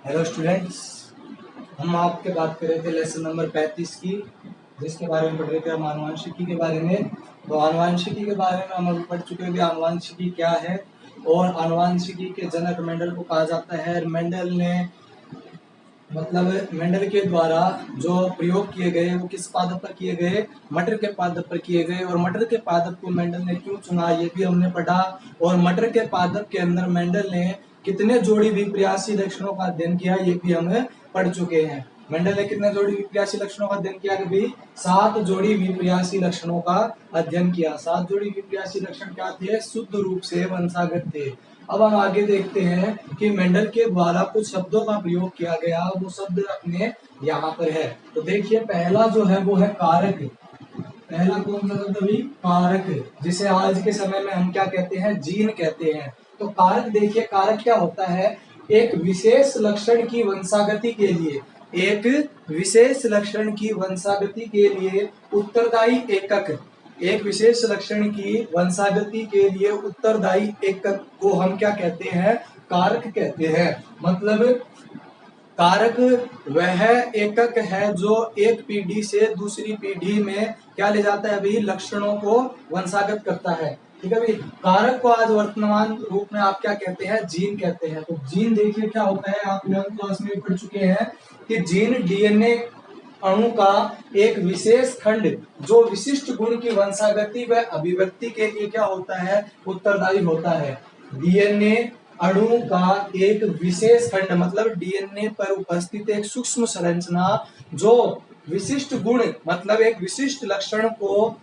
Hello students, हम आपके बात कर रहे थे लेसन नंबर 35 की, जिसके बारे में पढ़ रहे थे हम आनुवंशिकी के बारे में। तो आनुवंशिकी के बारे में हम अभी पढ़ चुके हैं कि आनुवंशिकी क्या है और आनुवंशिकी के जनक मेंडल को कहा जाता है। मेंडल ने मेंडल के द्वारा जो प्रयोग किए गए वो किस पादप पर किए गए? मटर के पादप पर किए गए। और मटर के पादप को मेंडल ने क्यों चुना ये भी हमने पढ़ा। और मटर के पादप के अंदर मेंडल ने कितने जोड़ी विपर्यासी लक्षणों का अध्ययन किया ये भी हम पढ़ चुके हैं। मेंडल ने कितने जोड़ी विपर्यासी लक्षणों का अध्ययन किया? कभी 7 जोड़ी विपर्यासी लक्षणों का अध्ययन किया। 7 जोड़ी विपर्यासी लक्षण क्या थे? शुद्ध रूप से वंशागत थे। अब हम आगे देखते हैं कि मेंडल के द्वारा कुछ शब्दों का प्रयोग किया गया, वो शब्द अपने यहाँ पर है। तो देखिए, पहला जो है वो है कारक। पहला कौन सा शब्द? अभी कारक, जिसे आज के समय में हम क्या कहते हैं? जीन कहते हैं। तो कारक देखिए, कारक क्या होता है? एक विशेष लक्षण की वंशागति के लिए, एक विशेष लक्षण की वंशागति के लिए उत्तरदायी एकक, एक विशेष लक्षण की वंशागति के लिए उत्तरदायी एकक को हम क्या कहते हैं? कारक कहते हैं। मतलब कारक वह एकक है जो एक पीढ़ी से दूसरी पीढ़ी में क्या ले जाता है? अभी लक्षणों को वंशागत करता है। ठीक है भाई। कारक को आज वर्तमान रूप में आप क्या कहते हैं? जीन कहते हैं। तो जीन देखिए क्या होता है, आप 11th क्लास में पढ़ चुके हैं कि जीन डीएनए अणु का एक विशेष खंड जो विशिष्ट गुण की वंशागति व अभिव्यक्ति के लिए क्या होता है? उत्तरदायी होता है। डीएनए अणु का एक विशेष खंड मतलब डीएनए पर उपस्थित एक सूक्ष्म संरचना जो विशिष्ट गुण मतलब एक विशिष्ट लक्षण को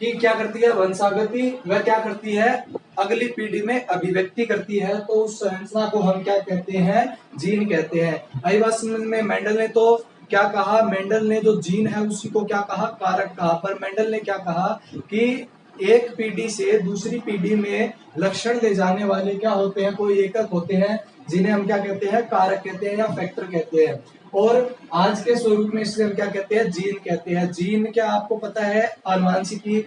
की क्या करती है? वंशागति। वह क्या करती है? अगली पीढ़ी में अभिव्यक्ति करती है। तो उस संरचना को हम क्या कहते हैं? जीन कहते हैं। आई बात समझ में? मेंडल ने तो क्या कहा? मेंडल ने जो जीन है उसी को क्या कहा? कारक कहा। पर मेंडल ने क्या कहा कि एक पीढ़ी से दूसरी पीढ़ी में लक्षण ले जाने वाले क्या होते हैं? कोई एकक होते हैं जिन्हें हम क्या कहते हैं? कारक कहते हैं या फैक्टर कहते हैं। और आज के स्वरूप में इसे हम क्या कहते हैं? जीन कहते हैं। जीन क्या आपको पता है? आनुवंशिकी।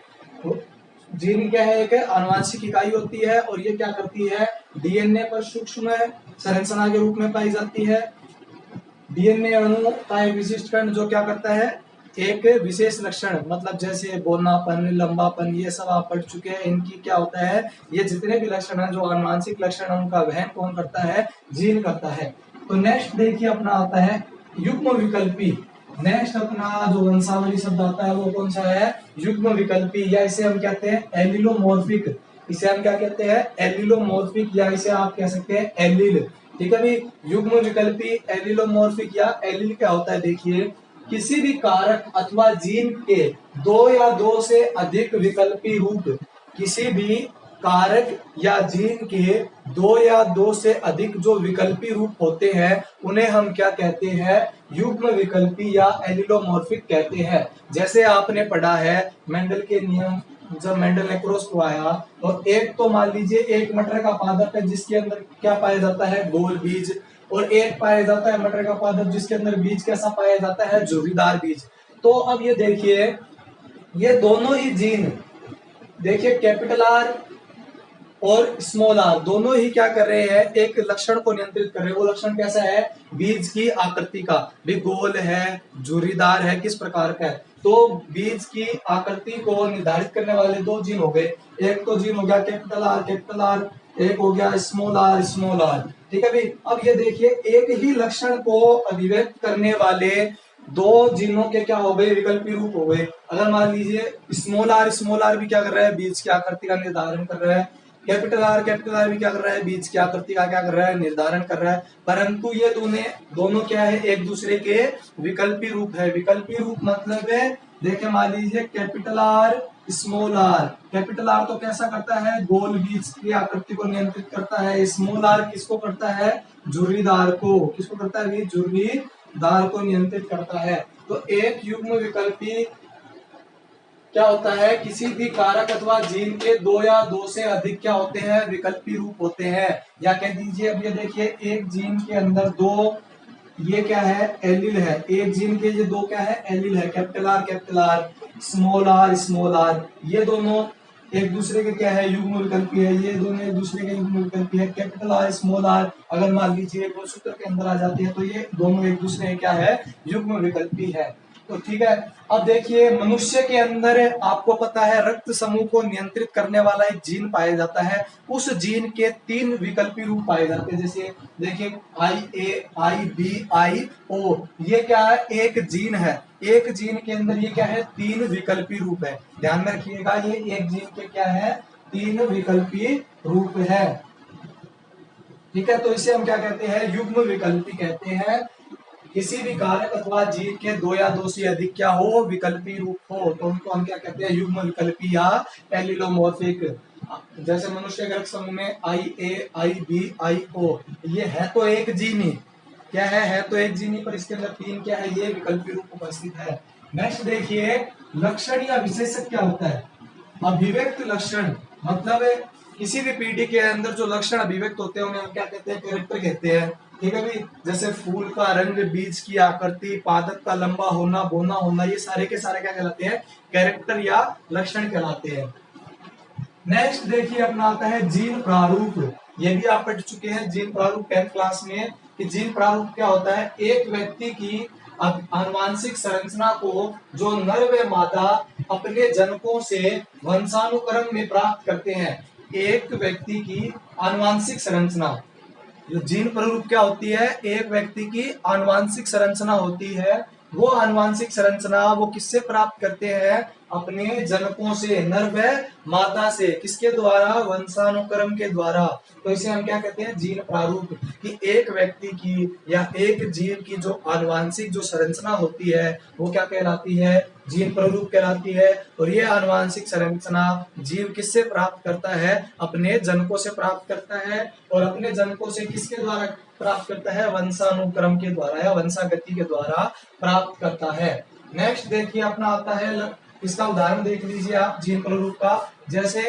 जीन क्या है? एक आनुवंशिक इकाई होती है और ये क्या करती है? डीएनए पर सूक्ष्म संरचना के रूप में पाई जाती है। डीएनए अणु का एक विशिष्ट खंड जो क्या करता है? एक विशेष लक्षण मतलब जैसे बोनापन, लंबापन, ये सब आप पढ़ चुके हैं। इनकी क्या होता है? ये जितने भी लक्षण हैं जो आनुवंशिक लक्षण है उनका वहन कौन करता है? जीन करता है। तो नेक्स्ट देखिए अपना आता है युग्म विकल्पी। नेक्स्ट अपना जो वंशावली शब्द आता है वो कौन सा है? युग्म विकल्पी, या इसे हम कहते हैं एलिलोमॉर्फिक। इसे हम क्या कहते हैं? एलिलोमॉर्फिक, या इसे आप कह सकते हैं एलिल। ठीक है भाई। युग्म विकल्पी, एलिलोमॉर्फिक या एलिल क्या होता है? देखिए, किसी भी कारक अथवा जीन के 2 या 2 से अधिक विकल्पी रूप, किसी भी कारक या जीन के 2 या 2 से अधिक जो विकल्पी रूप होते हैं उन्हें हम क्या कहते हैं? युग्म विकल्पी या एलिलोमॉर्फिक कहते हैं। जैसे आपने पढ़ा है मेंडल के नियम, जब मेंडल ने क्रॉस करवाया तो एक तो मान लीजिए एक मटर का पादप है जिसके अंदर क्या पाया जाता है? गोल बीज। और एक पाया जाता है मटर का पादप जिसके अंदर बीज कैसा पाया जाता है? झुर्रीदार बीज। तो अब ये देखिए, ये दोनों ही जीन देखिए कैपिटल आर और स्मॉल आर दोनों ही क्या कर रहे हैं? एक लक्षण को नियंत्रित कर रहे हैं। वो लक्षण कैसा है? बीज की आकृति का भी, गोल है, झुर्रीदार है, किस प्रकार का है। तो बीज की आकृति को निर्धारित करने वाले 2 जीन हो गए। एक तो जीन हो गया कैपिटल आर, एक हो गया स्मॉल आर। ठीक है भाई। अब ये देखिए, एक ही लक्षण को अभिव्यक्त करने वाले 2 जीनों के क्या हो गए? विकल्पी रूप हो गए। अगर मान लीजिए स्मॉल आर भी क्या कर रहा है? बीज की आकृति का निर्धारण कर रहा है। कैपिटल आर भी क्या कर रहा है? बीज की आकृति का क्या कर रहा है? निर्धारण कर रहा है। परंतु ये दोनों क्या है? एक दूसरे के विकल्पी रूप है। विकल्पी रूप मतलब है, देखिए मान लीजिए capital R, small R. Capital R तो कैसा करता है? गोल बीज की आकृति को नियंत्रित करता है। स्मॉल आर किसको करता है? झुर्रीदार को। किसको करता है? झुर्रीदार को नियंत्रित करता है। तो एक युग्म विकल्पी क्या होता है? किसी भी कारक अथवा जीन के 2 या 2 से अधिक क्या होते हैं? विकल्पी रूप होते हैं। या कह दीजिए, अब ये देखिए, एक जीन के अंदर 2, ये क्या है? एलिल है। एक जीन के ये 2 क्या है? एलिल है। कैपिटल आर, स्मॉल आर, ये दोनों एक दूसरे के क्या है, युग्म विकल्पी है, ये दोनों एक दूसरे के युग्म विकल्पी है। कैपिटल आर स्मॉल आर अगर मान लीजिए गुणसूत्र के अंदर आ जाती है तो ये दोनों एक दूसरे के क्या है, युग्म विकल्पी है। तो ठीक है, अब देखिए मनुष्य के अंदर आपको पता है रक्त समूह को नियंत्रित करने वाला एक जीन पाया जाता है। उस जीन के 3 विकल्पी रूप पाए जाते हैं। जैसे देखिए IAIBIO, ये क्या है, एक जीन है। एक जीन के अंदर ये क्या है, 3 विकल्पी रूप है। ध्यान में रखिएगा, ये एक जीन के क्या है, 3 विकल्पी रूप है। ठीक है, तो इसे हम क्या कहते हैं, युग्म विकल्पी कहते हैं। किसी भी कारक अथवा जीव के 2 या 2 से अधिक क्या हो, विकल्पी रूप हो, तो उनको हम क्या कहते हैं, युग्म विकल्पी या एलिलोमॉर्फिक। जैसे मनुष्य के रक्त समूह में IAIBIO, ये है तो एक जीन ही, क्या है तो एक जीन ही, पर इसके अंदर 3 क्या है, ये विकल्पी रूप उपस्थित है। नेक्स्ट देखिए, लक्षण या विशेषक क्या होता है। अभिव्यक्त लक्षण मतलब किसी भी पीढ़ी के अंदर जो लक्षण अभिव्यक्त होते हैं उन्हें हम क्या कहते हैं, कैरेक्टर कहते हैं। ठीक है भाई, जैसे फूल का रंग, बीज की आकृति, पादप का लंबा होना, बोना होना, ये सारे के सारे क्या कहलाते हैं, कैरेक्टर या लक्षण कहलाते हैं। नेक्स्ट देखिए अपना आता है जीन प्रारूप। ये भी आप पढ़ चुके हैं जीन प्रारूप 10th क्लास में, कि जीन प्रारूप क्या होता है, एक व्यक्ति की आनुवांशिक संरचना को जो नर व मादा अपने जनकों से वंशानुक्रम में प्राप्त करते हैं। एक व्यक्ति की आनुवांशिक संरचना, जो जीन प्रारूप क्या होती है, एक व्यक्ति की आनुवांशिक संरचना होती है। वो आनुवांशिक संरचना वो किससे प्राप्त करते हैं, अपने जनकों से, नर व मादा से, किसके द्वारा, वंशानुक्रम के द्वारा। तो इसे हम क्या कहते हैं, जीन प्रारूप। कि एक व्यक्ति की या एक जीव की जो आनुवांशिक जो संरचना होती है वो क्या कहलाती है, जीन प्रारूप कहलाती है। और ये आनुवांशिक संरचना जीव किससे प्राप्त करता है, अपने जनकों से प्राप्त करता है। और अपने जनकों से किसके द्वारा प्राप्त करता है, वंशानुक्रम के द्वारा या वंशागति के द्वारा प्राप्त करता है। नेक्स्ट देखिए अपना आता है, इसका उदाहरण देख लीजिए आप जीन प्रारूप का। जैसे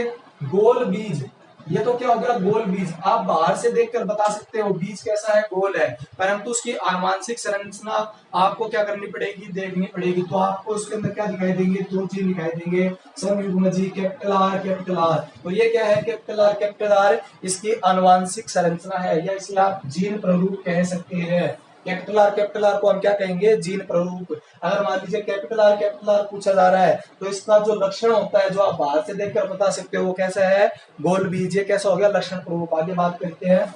गोल बीज, ये तो क्या हो गया, गोल बीज। आप बाहर से देखकर बता सकते हो बीज कैसा है, गोल है, परंतु उसकी आनुवांशिक संरचना आपको क्या करनी पड़ेगी, देखनी पड़ेगी। तो आपको उसके अंदर क्या दिखाई देंगे, 2 चीज दिखाई देंगे, समयुग्मजी, कैपिटल आर कैपिटल आर। तो ये क्या है, कैपिटल आर इसकी आनुवांशिक संरचना है, या इसे आप जीन प्रारूप कह सकते हैं। कैपिटल आर को हम क्या कहेंगे, जीन प्रारूप। अगर मान लीजिए कैपिटल आर पूछा जा रहा है तो इसका जो लक्षण होता है, जो आप बाहर से देखकर बता सकते हो, वो कैसा है, गोल बीज। ये कैसा हो गया, लक्षण प्रारूप। आगे बात करते हैं।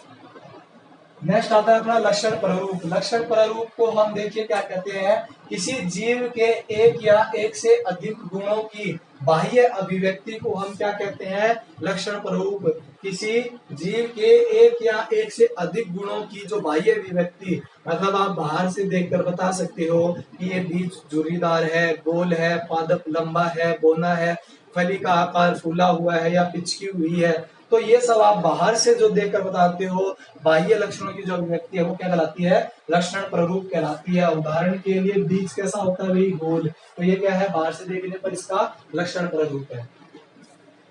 नेक्स्ट आता है अपना लक्षण प्रारूप। लक्षण प्रारूप को हम देखिए क्या कहते हैं, किसी जीव के एक या एक से अधिक गुणों की बाह्य अभिव्यक्ति को हम क्या कहते हैं, लक्षण प्रारूप। किसी जीव के एक या एक से अधिक गुणों की जो बाह्य अभिव्यक्ति, मतलब आप बाहर से देखकर बता सकते हो कि ये बीज झुर्रीदार है, गोल है, पादप लंबा है, बोना है, फली का आकार फूला हुआ है या पिचकी हुई है। तो ये सब आप बाहर से जो देखकर बताते हो, बाह्य लक्षणों की जो अभिव्यक्ति है वो क्या कहलाती है, लक्षण प्रारूप कहलाती है। उदाहरण के लिए बीज कैसा होता है भाई, गोल। तो ये क्या है, बाहर से देखने पर इसका लक्षण प्रारूप है।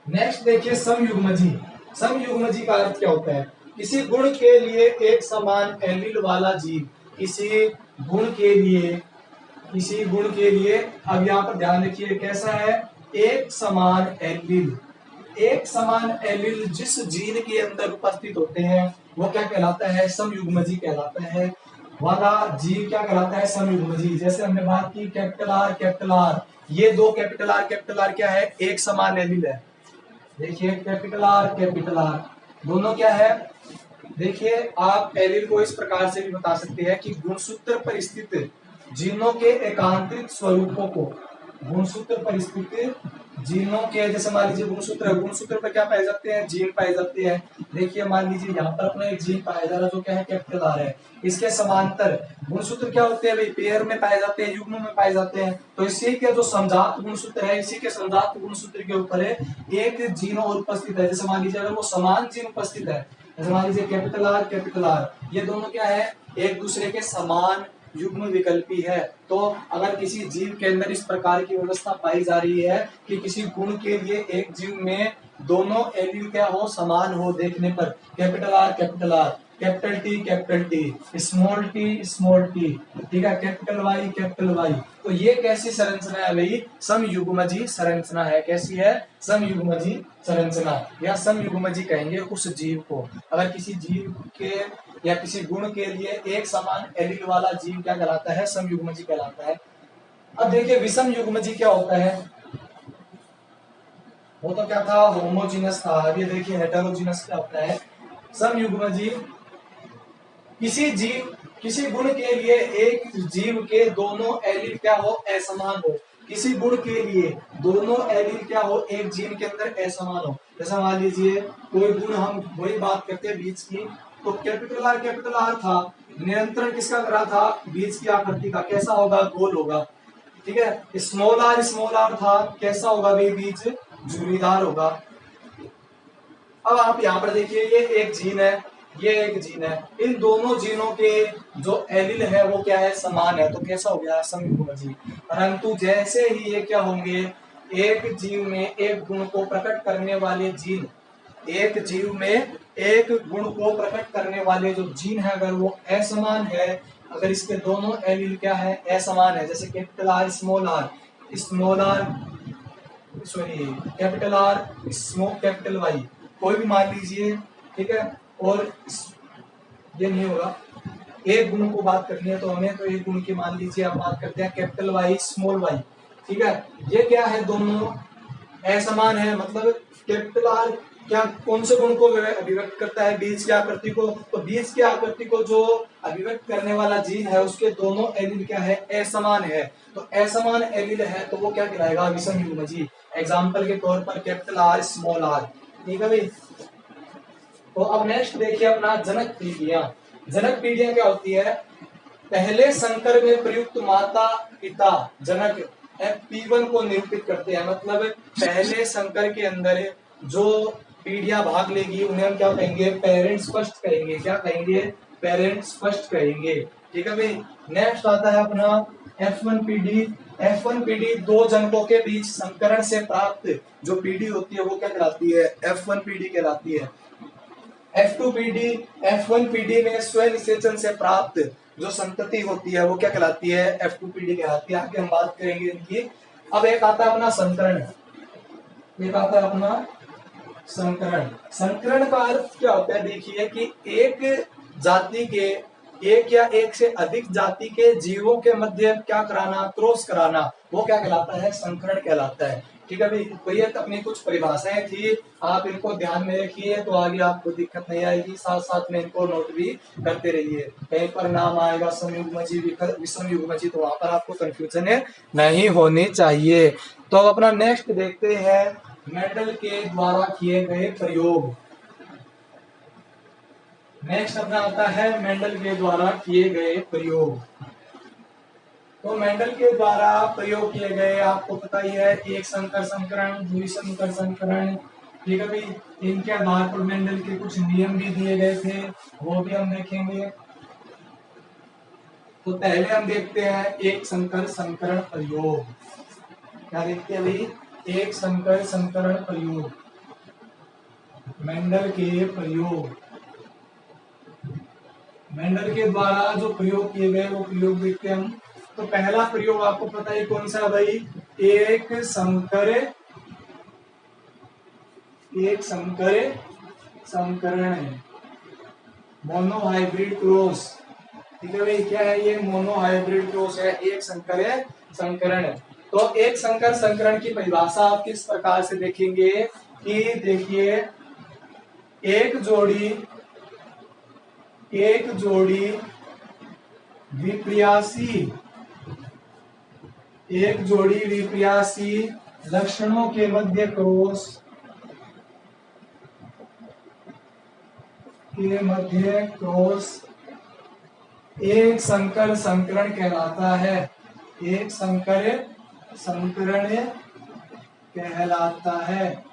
नेक्स्ट देखिए समयुग्मजी। समयुग्मजी का अर्थ क्या होता है, किसी गुण के लिए एक समान एलील वाला जीव, किसी गुण के लिए, किसी गुण के लिए, अब यहाँ पर ध्यान रखिए कैसा है, एक समान एलील। एक समान एलील जिस जीन के अंदर उपस्थित होते हैं वो क्या कहलाता है, समयुग्मजी कहलाता है। वाला जीव क्या कहलाता है, समयुग्मजी। जैसे हमने बात की कैपिटल आर, ये 2 कैपिटल आर क्या है, एक समान एलील है। देखिए कैपिटल आर दोनों क्या है, देखिए आप एलील को इस प्रकार से भी बता सकते हैं कि गुणसूत्र पर स्थित जीनों के एकांतरित स्वरूपों को, गुणसूत्र पर स्थित जीनों के, जैसे मान लीजिए गुणसूत्र पर क्या पाए जाते हैं, जीन पाए जाते हैं। देखिए मान लीजिए यहाँ पर अपना एक जीन पाया जा रहा है जो क्या है, कैपिटल आर है। इसके समांतर गुणसूत्र क्या होते हैं भाई, पेयर में पाए जाते हैं, युग्म में पाए जाते हैं। तो इसी के जो समजात गुणसूत्र है, इसी के समजात गुणसूत्र के ऊपर है एक जीन और उपस्थित है। जैसे मान लीजिए अगर वो समान जीन उपस्थित है, जैसे मान लीजिए कैपिटल आर, ये दोनों क्या है, एक दूसरे के समान युग्म विकल्पी है। तो अगर किसी जीव के अंदर इस प्रकार की व्यवस्था पाई जा रही है कि किसी गुण के लिए एक जीव में दोनों एलील क्या हो, समान हो देखने पर, capital R capital T, small T, ठीक है, कैपिटल वाई। तो ये कैसी संरचना है भाई? समयुग्मजी संरचना है। कैसी है? समयुग्मजी संरचना, या समयुग्मजी कहेंगे उस जीव को। अगर किसी जीव के या किसी गुण के लिए एक समान एलील वाला जीव क्या कहलाता है? समयुग्मजी कहलाता है। अब देखिए विषम युग्मजी क्या होता है? वो तो क्या था? होमोजीनस था। अब ये देखिए हेटेरोजीनस क्या होता है? समयुग्मजी किसी गुण के लिए एक जीव के दोनों एलील क्या हो? असमान हो। किसी गुण के लिए दोनों एलील क्या हो? एक जीन के अंदर असमान हो। जैसा मान लीजिए कोई गुण, हम वही बात करते हैं बीज की, तो कैपिटल आर था, नियंत्रण किसका करा था? बीज की आकृति का। कैसा होगा? गोल होगा। ठीक है। स्मॉल आर था, कैसा होगा भाई? बीज झुर्रीदार होगा। अब आप यहाँ पर देखिए ये एक जीन है, ये एक जीन है, इन दोनों जीनों के जो एलील है वो क्या है? समान है। तो कैसा हो गया? समयुग्मजी। परंतु जैसे ही ये क्या होंगे? एक जीव में एक गुण को प्रकट करने वाले जीन, एक जीव में एक गुण को प्रकट करने वाले जो जीन है, अगर वो असमान है, अगर इसके दोनों एलील क्या है? असमान है, जैसे capital R small R, sorry capital R capital Y, कोई भी मान लीजिए, ठीक है। और ये नहीं होगा, एक गुण को बात करनी है तो हमें, तो एक गुण की मान लीजिए आप बात करते हैं कैपिटल वाई स्मॉल वाई, ठीक है। ये क्या है? दोनों असमान है, मतलब कैपिटल आर क्या, कौन से गुण को अभिव्यक्त करता है? बीज की आकृति को। तो बीज की आकृति को जो अभिव्यक्त करने वाला जीन है उसके दोनों एलील क्या है? असमान है। तो असमान एलील है तो वो क्या कहलाएगा? विषम युग्मजी। एग्जाम्पल के तौर पर कैपिटल आर स्मॉल आर, ठीक है भाई। तो अब नेक्स्ट देखिए अपना जनक पीढ़ियां। जनक पीढ़ियां क्या होती है? पहले संकर में प्रयुक्त माता पिता जनक P1 को निरूपित करते हैं। मतलब पहले संकर के अंदर जो पीढ़ियां भाग लेगी उन्हें हम क्या कहेंगे? पेरेंट्स फर्स्ट कहेंगे। क्या कहेंगे? पेरेंट्स फर्स्ट कहेंगे, ठीक है भाई। नेक्स्ट आता है अपना F1 पीढ़ी। F1 पीढ़ी दो जनकों के बीच संकरण से प्राप्त जो पीढ़ी होती है वो क्या कहलाती है? F1 पीढ़ी कहलाती है। F2 पीढ़ी, F1 पीढ़ी में स्वनिषेचन से प्राप्त जो संतति होती है वो क्या कहलाती है? F2 पीढ़ी कहलाती है। आगे हम बात करेंगे इनकी। अब एक आता है अपना संकरण, एक आता है अपना संकरण। संकरण का अर्थ क्या होता है? देखिए कि एक जाति के, एक या एक से अधिक जाति के जीवों के मध्य क्या कराना? क्रॉस कराना, वो क्या कहलाता है? संकरण कहलाता है, ठीक है भाई। तो ये अपनी कुछ परिभाषाएं थी, आप इनको ध्यान में रखिए तो आगे आपको दिक्कत नहीं आएगी। साथ साथ में इनको नोट भी करते रहिए। कहीं पर नाम आएगा समयुग्मजी, विषम युग्मजी, तो वहां पर आपको कंफ्यूजन नहीं होनी चाहिए। तो अब अपना नेक्स्ट देखते हैं, मेंडल के द्वारा किए गए प्रयोग। नेक्स्ट अपना आता है मेंडल के द्वारा किए गए प्रयोग। तो मेंडल के द्वारा प्रयोग किए गए आपको पता ही है, एक संकर संकरण, द्विसंकर संकरण, ठीक है भाई। इनके आधार पर मेंडल के कुछ नियम भी दिए गए थे, वो भी हम देखेंगे। तो पहले हम देखते हैं एक संकर संकरण प्रयोग। क्या देखते हैं भाई? एक संकर संकरण प्रयोग, मेंडल के प्रयोग। मेंडल के द्वारा जो प्रयोग किए गए वो प्रयोग देखते हैं हम। तो पहला प्रयोग आपको पता है कौन सा भाई? एक संकर संकरण है, मोनोहाइब्रिड क्रॉस, ठीक है भाई। क्या है ये? मोनोहाइब्रिड क्रॉस है, एक संकर संकरण है। तो एक संकर संकरण की परिभाषा आप किस प्रकार से देखेंगे कि देखिए एक जोड़ी विप्रियासी लक्षणों के मध्य क्रॉस एक संकर संकरण कहलाता है। एक संकर संकरण कहलाता है।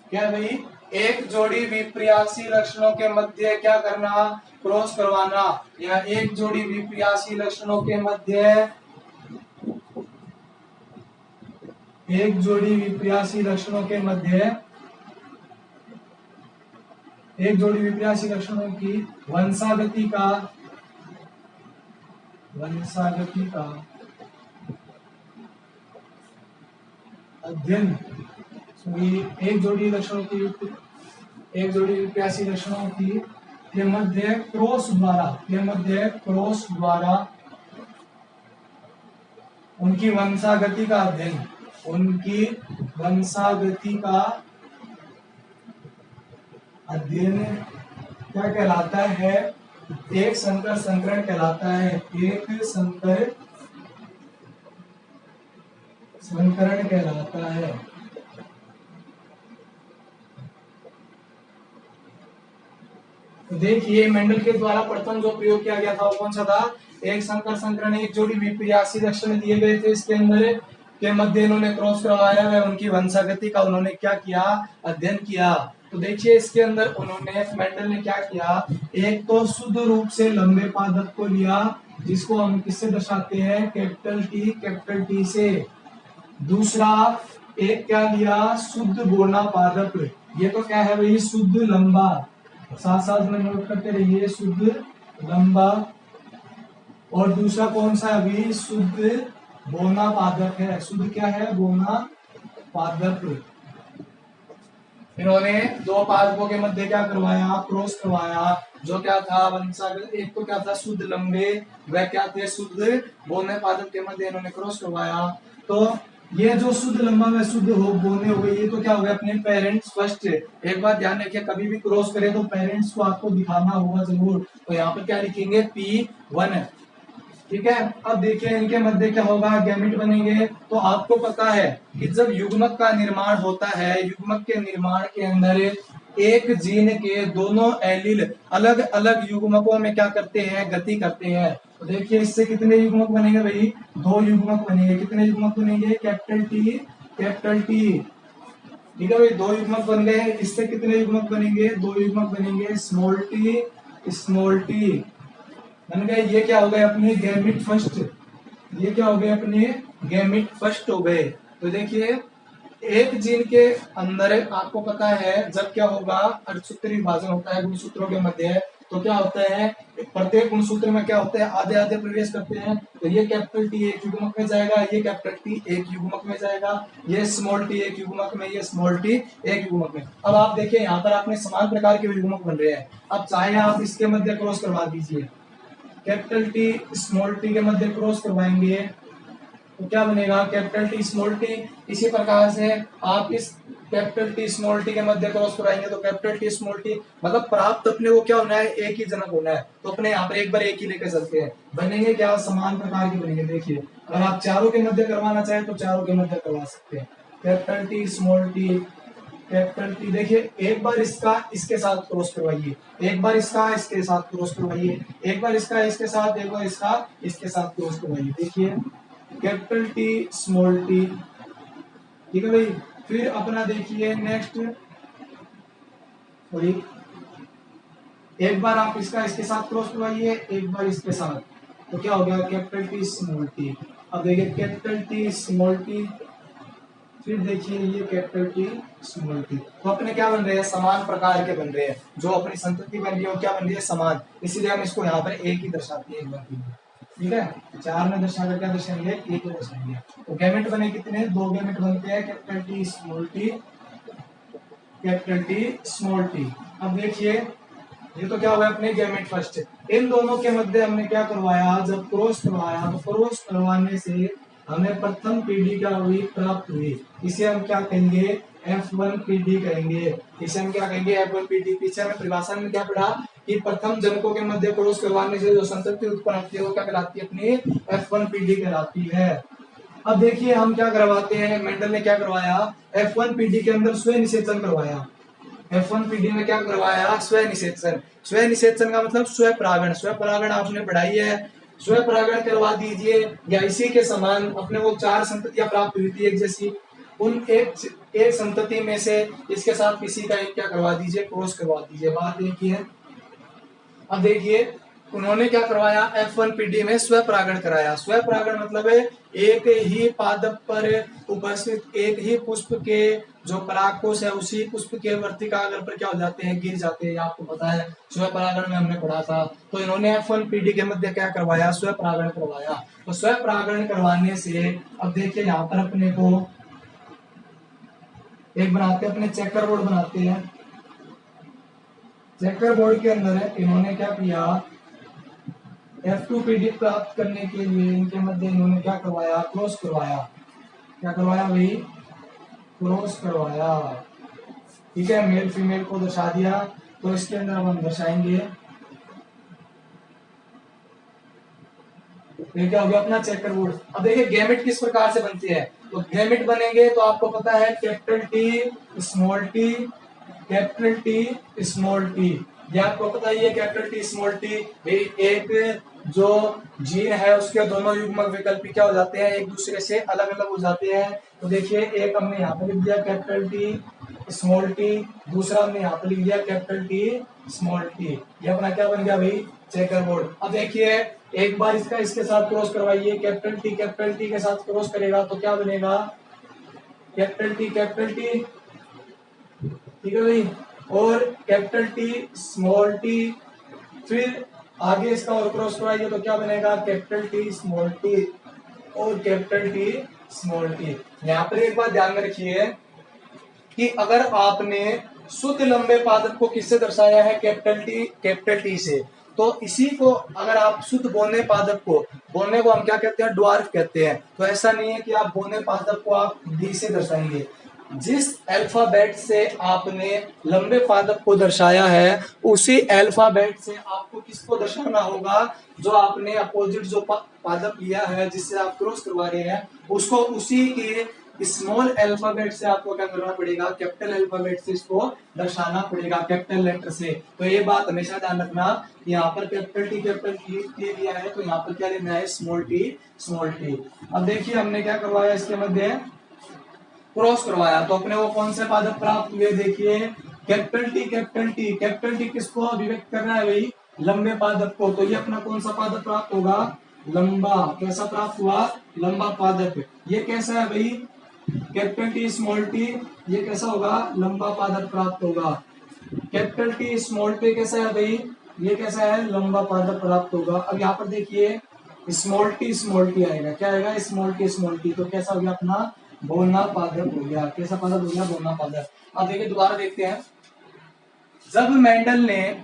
क्या भाई? एक जोड़ी विप्रियासी लक्षणों के मध्य क्या करना? क्रॉस करवाना, या एक जोड़ी विप्रियासी लक्षणों के मध्य, एक जोड़ी विप्रियासी लक्षणों के मध्य एक जोड़ी विपर्यासी लक्षणों की वंशागति का अध्ययन। एक जोड़ी विपर्यासी लक्षणों की के मध्य क्रॉस द्वारा उनकी वंशागति का अध्ययन, उनकी वंशागति का अध्ययन क्या कहलाता है? एक संकर संकरण कहलाता है। एक संकर संकरण कहलाता है। तो देखिए मेंडल के द्वारा प्रथम जो प्रयोग किया गया था वो कौन सा था? एक संकर संकरण। एक जोड़ी विपर्यासी लक्षण दिए गए थे, इसके अंदर के मध्य इन्होंने क्रॉस करवाया है, उनकी वंशागति का उन्होंने क्या किया? अध्ययन किया। तो देखिए इसके अंदर उन्होंने मेंडल ने क्या किया? एक तो शुद्ध रूप से लंबे पादप को लिया, जिसको हम किससे दर्शाते हैं? कैपिटल टी से। दूसरा एक क्या लिया? शुद्ध बोना पादप। ये तो क्या है भाई? शुद्ध लंबा। साथ साथ में नोट करते रहिए, शुद्ध लंबा। और दूसरा कौन सा अभी? शुद्ध बोना पादप है। शुद्ध क्या है? बोना पादप। इन्होंने दो पादपों के मध्य क्या करवाया? क्रॉस करवाया। जो क्या था? वंशागत। एक तो क्या था? शुद्ध लंबे, वह क्या थे? शुद्ध बोने पादप के मध्य इन्होंने क्रॉस करवाया। तो ये जो शुद्ध लंबा में शुद्ध हो बोने हो गए, ये तो क्या हो गए? अपने पेरेंट्स फर्स्ट। एक बात ध्यान रखिए, कभी भी क्रॉस करे तो पेरेंट्स को आपको दिखाना होगा जरूर। तो यहाँ पर क्या लिखेंगे? P1। ठीक है। अब देखिए इनके मध्य क्या होगा? गैमेट बनेंगे। तो आपको पता है कि जब युग्मक का निर्माण होता है, युग्मक के निर्माण के अंदर एक जीन के दोनों एलील अलग अलग युग्मकों में क्या करते हैं? गति करते हैं। तो देखिए इससे कितने युग्मक बनेंगे भाई? दो युग्मक बनेंगे। कितने युग्मक बनेंगे? Capital T. ठीक है भाई, दो युग्मक बन गए। इससे कितने युग्मक बनेंगे? दो युग्मक बनेंगे। स्मॉल टी बन गए। ये क्या हो गए? अपने गैमेट फर्स्ट। ये क्या हो गए? अपने गैमेट फर्स्ट हो गए। तो देखिए एक जीन के अंदर आपको पता है जब क्या होगा? अर्धसूत्री विभाजन होता है गुणसूत्रों के मध्य। तो क्या होता है? प्रत्येक गुणसूत्र में क्या होता है? आधे आधे प्रवेश करते हैं। तो ये कैपिटल टी एक युग्मक में जाएगा, ये कैपिटल टी एक युग्मक में जाएगा, ये स्मॉल टी एक युग्मक में, ये स्मॉल टी एक युग्मक में। अब आप देखिए यहाँ पर आपने समान प्रकार के युग्मक बन रहे हैं। अब चाहे आप इसके मध्य क्रॉस करवा दीजिए, कैपिटल टी स्मॉल टी के मध्य क्रॉस करवाएंगे तो क्या बनेगा? Capital T small T. इसी प्रकार से आप इस कैपिटल टी स्मॉल टी के मध्य क्रॉस कराएंगे तो कैपिटल टी स्मॉल टी। मतलब प्राप्त अपने को क्या होना है? एक ही जनक होना है। तो अपने यहाँ पर एक बार एक ही लेकर चलते हैं। बनेंगे क्या? समान प्रकार के बनेंगे। देखिए अगर आप चारों के मध्य करवाना चाहें तो चारों के मध्य करवा सकते हैं। Capital T small T, capital T. देखिए एक बार इसका इसके साथ क्रॉस करवाइए, एक बार इसका इसके साथ क्रॉस करवाइए, एक बार इसका इसके साथ, एक बार इसका इसके साथ क्रॉस करवाइए। देखिए कैपिटल टी स्मॉल टी। ठीक है भाई। फिर अपना देखिए नेक्स्ट, सॉरी, एक बार आप इसका इसके साथ क्रॉस करवाइए, एक बार इसके साथ, तो क्या हो गया? Capital T small T. अब देखिए कैपिटल टी स्मॉल टी, फिर देखिए ये कैपिटल टी स्मॉल टी। तो अपने क्या बन रहे हैं? समान प्रकार के बन रहे हैं। जो अपनी संतति बन रही है वो क्या बन रही है? समान। इसीलिए हम इसको यहाँ पर एक ही दर्शाते हैं, एक बार। ठीक है, चार में दर्शाकर क्या दर्शाएंगे? एक में दर्शाएंगे। तो गैमेट बने कितने? दो गैमेट बनते हैं, capital T small T, capital T small T. अब देखिए ये तो क्या हुआ? अपने गैमेट फर्स्ट। इन दोनों के मध्य हमने क्या करवाया? जब क्रॉस करवाया तो क्रॉस करवाने से हमें प्रथम पीढ़ी क्या हुई? प्राप्त हुई। इसे हम क्या कहेंगे? F1 पीढ़ी कहेंगे। इसे हम क्या कहेंगे? F1 पीढ़ी। पीछे में परिभाषा में क्या पढ़ा कि प्रथम जनकों के मध्य क्रॉस करवाने से जो संतति उत्पन्न होती है वो क्या कहलाती है? अपनी F1 पीढ़ी कहलाती है। अब देखिए हम क्या करवाते हैं? मेंडल ने क्या करवाया? F1 पीढ़ी के अंदर स्व निषेचन करवाया। F1 पीढ़ी में क्या करवाया? स्व निषेचन। स्व निषेचन का मतलब स्व परागण। स्व परागण आपने पढ़ाई है, स्व परागण करवा दीजिए। या इसी के समान अपने को चार संततियां प्राप्त हुई थी एक जैसी, उन एक संतति में से इसके साथ किसी का एक क्या करवा दीजिए? क्रॉस करवा दीजिए। बात एक ही है। अब देखिए उन्होंने क्या करवाया, F1PD में स्वपरागण कराया। स्वपरागण मतलब है एक ही पादप पर उपस्थित एक ही पुष्प के जो परागकोश है उसी पुष्प के वर्तिकाग्र पर क्या हो जाते हैं, गिर जाते हैं। आपको पता है स्वपरागण में हमने पढ़ा था। तो इन्होंने F1PD के मध्य क्या करवाया, स्वपरागण करवाया। तो स्वपरागण करवाने से अब देखिए यहाँ पर अपने को एक बनाते हैं, अपने चेकर बोर्ड बनाते हैं। चेकर बोर्ड के अंदर इन्होंने क्या किया, F2PD प्राप्त करने के लिए इनके मध्य इन्होंने क्या करवाया, क्रॉस करवाया। क्या करवाया भाई, क्रॉस करवाया। ठीक है, मेल फीमेल को दर्शा दिया। तो इसके अंदर हम दर्शाएंगे, ये क्या हो गया अपना चेकर बोर्ड। अब देखिए गैमेट किस प्रकार से बनते हैं। तो गैमेट बनेंगे तो आपको पता है capital T small T, capital T small T, ये आपको पता ही है कैपिटल टी स्मॉल टी। एक जो जीन है उसके दोनों युग्मक विकल्प क्या हो जाते हैं, एक दूसरे से अलग अलग हो जाते हैं। तो देखिए एक हमने यहाँ पर लिख दिया कैपिटल टी स्मॉल टी, दूसरा हमने यहाँ पर लिख दिया कैपिटल टी स्मॉल टी। ये अपना क्या बन गया भाई, चेकर बोर्ड। अब देखिए एक बार इसका इसके साथ क्रॉस करवाइए, कैपिटल टी के साथ क्रॉस करेगा तो क्या बनेगा, कैपिटल टी, ठीक है भाई, और कैपिटल टी स्मॉल टी। फिर आगे इसका और क्रॉस कराइए तो क्या बनेगा, कैपिटल टी स्मॉल टी और कैपिटल टी स्मॉल टी। यहाँ पर एक बात ध्यान में रखिए कि अगर आपने शुद्ध लंबे पादप को किससे दर्शाया है, कैपिटल टी से, तो इसी को अगर आप शुद्ध बोने पादप को, बोने को हम क्या कहते हैं, ड्वार्फ कहते हैं। तो ऐसा नहीं है कि आप बोने पादप को आप डी से दर्शाएंगे। जिस अल्फाबेट से आपने लंबे पादप को दर्शाया है उसी अल्फाबेट से आपको किसको दर्शाना होगा, जो आपने अपोजिट जो पादप लिया है जिससे आप क्रॉस करवा रहे हैं उसको उसी के स्मॉल अल्फाबेट से आपको क्या करना पड़ेगा, कैपिटल अल्फाबेट से इसको दर्शाना पड़ेगा, कैपिटल लेटर से। तो ये बात हमेशा ध्यान रखना, यहाँ पर कैपिटल टी लिया है तो यहाँ पर क्या लेना है, स्मॉल टी। अब देखिए हमने क्या करवाया, इसके मध्य क्रॉस करवाया तो अपने वो कौन से पादप प्राप्त हुए, देखिए कैपिटल टी किसको अभिव्यक्त करना है भाई, लंबे पादप को। तो ये अपना कौन सा पादप प्राप्त होगा, लंबा। कैसा प्राप्त हुआ, लंबा पादप। ये कैसा है भाई, कैपिटल टी स्मॉल टी, ये कैसा होगा, लंबा पादप प्राप्त होगा। कैपिटल टी स्मॉल टी कैसा है भाई, ये कैसा है, लंबा पादप प्राप्त होगा। अब यहाँ पर देखिए स्मॉल टी आएगा, क्या आएगा, स्मॉल टी। तो कैसा हो गया अपना, बोना पादप हो गया। कैसा पादप हो गया, बोना पादप। अब देखिए दोबारा देखते हैं, जब मेंडल ने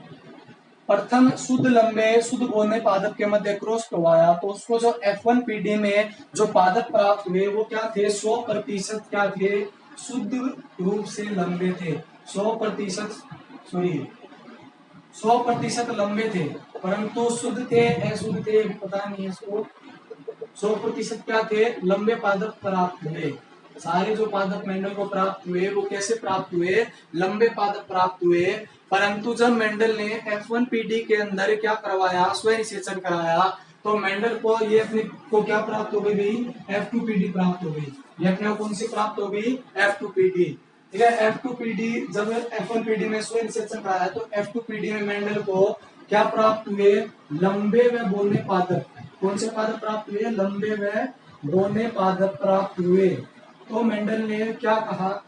प्रथम शुद्ध बोने पादप के मध्य क्रॉस करवाया तो उसको जो F1PD में जो पादप प्राप्त हुए वो क्या थे, 100% क्या थे, शुद्ध रूप से लंबे थे। 100% लंबे थे, परंतु शुद्ध थे अशुद्ध थे पता नहीं है इसको। 100% क्या थे, लंबे पादप प्राप्त हुए। सारे जो पादप मेंडल को प्राप्त हुए वो कैसे प्राप्त हुए, लंबे पादप प्राप्त हुए। परंतु जब मेंडल ने F1PD के अंदर क्या करवाया, स्वनिषेचन कराया, तो मेंडल को ये अपने को क्या प्राप्त हो गई भाई, F2PD प्राप्त हो गई। ये अपने को कौन सी प्राप्त हो गई, F2PD। ठीक है, F2PD जब F1PD में स्वनिषेचन कराया तो F2PD में मेंडल को क्या प्राप्त हुए, लंबे व बोने पादप। कौन से पादप प्राप्त हुए, लंबे व बोने पादप प्राप्त हुए। तो मेंडल ने क्या कहा,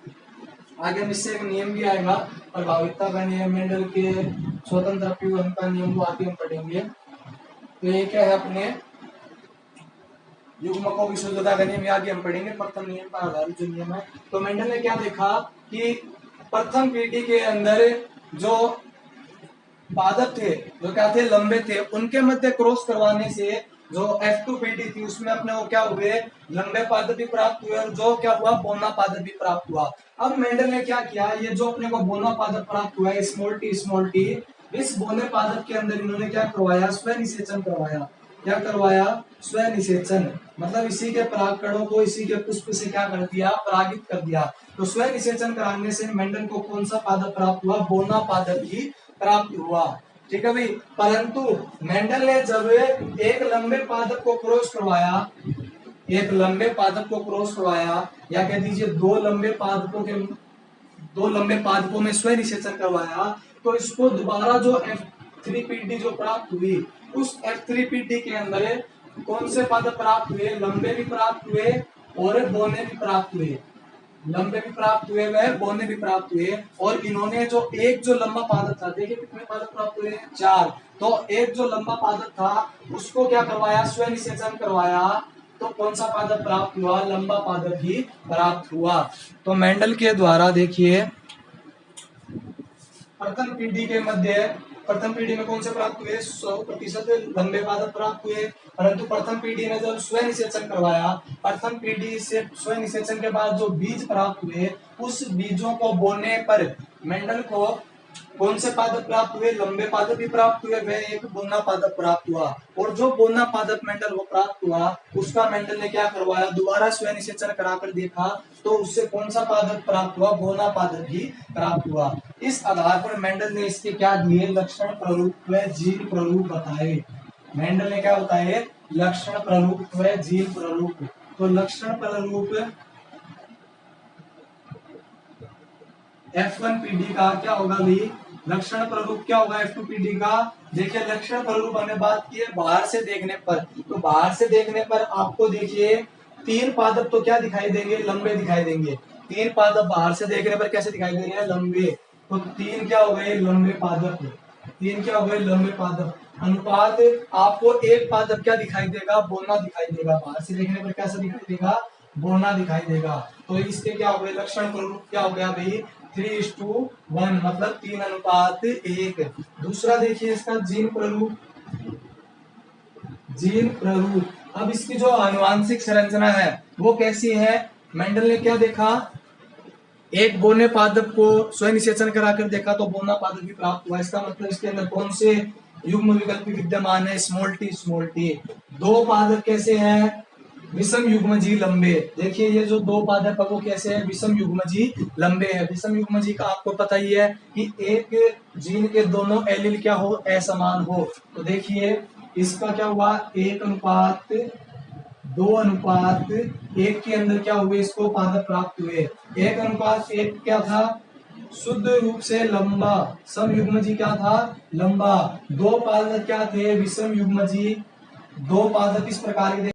आगे इससे एक नियम भी आएगा, प्रभाविता का नियम, मेंडल के स्वतंत्र अपीवन का नियम, वो आगे हम पढ़ेंगे। तो ये क्या है, अपने युग्मकों की शुद्धता का नियम आगे हम पढ़ेंगे, प्रथम नियम पर आधारित जो नियम है। तो मेंडल ने क्या देखा कि प्रथम पीढ़ी के अंदर जो पादप थे जो क्या थे, लंबे थे, उनके मध्य क्रॉस करवाने से जो F2PD थी उसमें अपने को क्या हुए, लंबे पादप भी प्राप्त हुए और जो क्या हुआ, बोना पादप भी प्राप्त हुआ। अब मेंडल ने क्या किया, ये जो अपने को बोना पादप प्राप्त हुआ है स्मॉल टी, इस बोने पादप के अंदर इन्होंने क्या करवाया, स्वनिषेचन करवाया। क्या करवाया, स्वनिषेचन, मतलब इसी के परागकणों को इसी के पुष्प से क्या कर दिया, परागित कर दिया। तो स्वनिषेचन कराने से मेंडल को कौन सा पादप प्राप्त हुआ, बोना पादप ही प्राप्त हुआ। ठीक है भाई, परंतु मेंडल ने जब एक लंबे पादप को क्रॉस करवाया, या कह दीजिए दो लंबे पादपों में स्वनिषेचन करवाया, तो इसको दोबारा जो F3PD जो प्राप्त हुई, उस F3PD के अंदर कौन से पादप प्राप्त हुए? लंबे भी प्राप्त हुए और बौने भी प्राप्त हुए। लंबे भी प्राप्त हुए व बौने भी प्राप्त हुए। और इन्होंने जो लंबा पादप था, देखिए कितने पादप प्राप्त हुए? 4। तो एक जो लंबा पादप था उसको क्या करवाया? स्वनिषेचन करवाया। तो कौन सा पादप प्राप्त हुआ? लंबा पादप ही प्राप्त हुआ। तो मेंडल के द्वारा देखिए प्रथम पीढ़ी में कौन से प्राप्त हुए? 100% लंबे पादप प्राप्त हुए। परंतु प्रथम पीढ़ी ने जब स्वनिषेचन करवाया, प्रथम पीढ़ी से स्वनिषेचन के बाद जो बीज प्राप्त हुए, उस बीजों को बोने पर मेंडल को कौन से पादप प्राप्त हुए? लंबे पादप भी प्राप्त हुए व एक बोना पादप प्राप्त हुआ। और जो बोना पादप मेंडल को प्राप्त हुआ, उसका मेंडल ने क्या करवाया? दोबारा स्वनिषेचन कराकर देखा, तो उससे कौन सा पादप प्राप्त हुआ? बोना पादप ही प्राप्त हुआ। इस आधार पर मेंडल ने इसके क्या दिए? लक्षण प्ररूप व जीन प्ररूप बताए। मेंडल ने क्या बताए? लक्षण प्ररूप व जीन प्ररूप। तो लक्षण प्ररूप F1PD का क्या होगा भाई? लक्षण प्ररूप क्या होगा F2PD का? देखिए लक्षण प्ररूप हमने बात की है बाहर से देखने पर। तो बाहर से देखने पर आपको देखिए 3 पादप तो क्या दिखाई देंगे? लंबे दिखाई देंगे। 3 पादप बाहर से देखने पर कैसे दिखाई देंगे? लंबे। तो 3 क्या हो गए? लंबे पादप। 3 क्या हो गए? लंबे पादप। अनुपात आपको एक पादप क्या दिखाई देगा? बोना दिखाई देगा। बाहर से देखने पर कैसा दिखाई देगा? बोना दिखाई देगा। तो इसके क्या हो गए? लक्षण प्ररूप क्या हो गया भाई? 3:1, मतलब 3:1। दूसरा देखिए इसका जीन प्ररूप। जीन प्ररूप, अब इसकी जो आनुवांशिक संरचना है वो कैसी है? मेंडल ने क्या देखा? एक बोने पादप को स्वनिषेचन कराकर देखा तो बोना पादप भी प्राप्त हुआ। इसका मतलब इसके अंदर कौन से युग्म विकल्प विद्यमान है? Small T. 2 पादप कैसे हैं? विषम युग्मजी लंबे। देखिए ये जो 2 पादप है वो कैसे है? विषम युग्मजी लंबे है। विषम युग्मजी का आपको पता ही है कि एक जीन के दोनों एलील क्या हो? असमान हो। तो देखिए इसका क्या हुआ? 1:2:1 के अंदर क्या हुए? इसको पादप प्राप्त हुए। 1:1 क्या था? शुद्ध रूप से लंबा। सम युग्मजी क्या था? लंबा। 2 पादप क्या थे? विषम युग्मजी। 2 पादप इस प्रकार के।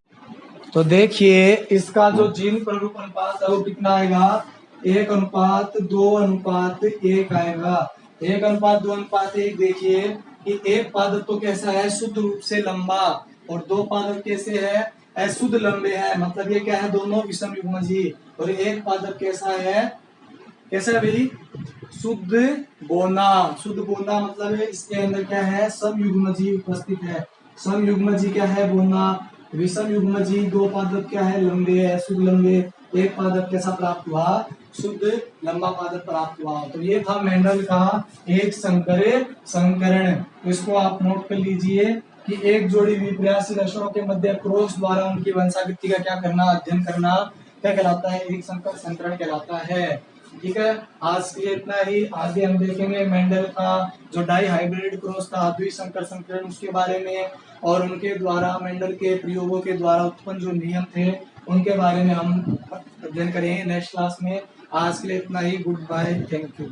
तो देखिए इसका जो जीन प्ररूप अनुपात है वो कितना आएगा? 1:2:1 आएगा। 1:2:1। देखिए कि एक पादप तो कैसा है? शुद्ध रूप से लंबा, और 2 पादप कैसे है? अशुद्ध लंबे हैं। मतलब ये क्या है? दोनों विषम युग्मजी। और एक पादप कैसा है? कैसा है भाई? शुद्ध बोना। शुद्ध बोना मतलब है इसके अंदर क्या है? समयुग्मजी उपस्थित है। समयुग्मजी क्या है? बोना। विषम युग्मजी 2 पादप क्या है? लंबे है, शुद्ध लंबे। एक पादप कैसा प्राप्त हुआ? शुद्ध लंबा पादप प्राप्त हुआ। तो ये था मेंडल का एक संकरण। तो इसको आप नोट कर लीजिए कि एक जोड़ी विपर्यासी लक्षणों के मध्य क्रॉस द्वारा उनकी वंशावृत्ति का क्या करना? अध्ययन करना क्या कहलाता है? एक संकर संकरण कहलाता है। ठीक है, आज के लिए इतना ही। आगे हम देखेंगे मेंडल का जो डाई हाइब्रिड क्रॉस था, द्विसंकर संकरण, उसके बारे में, और उनके द्वारा मेंडल के प्रयोगों के द्वारा उत्पन्न जो नियम थे उनके बारे में हम अध्ययन करेंगे नेक्स्ट क्लास में। आज के लिए इतना ही। Good bye, thank you.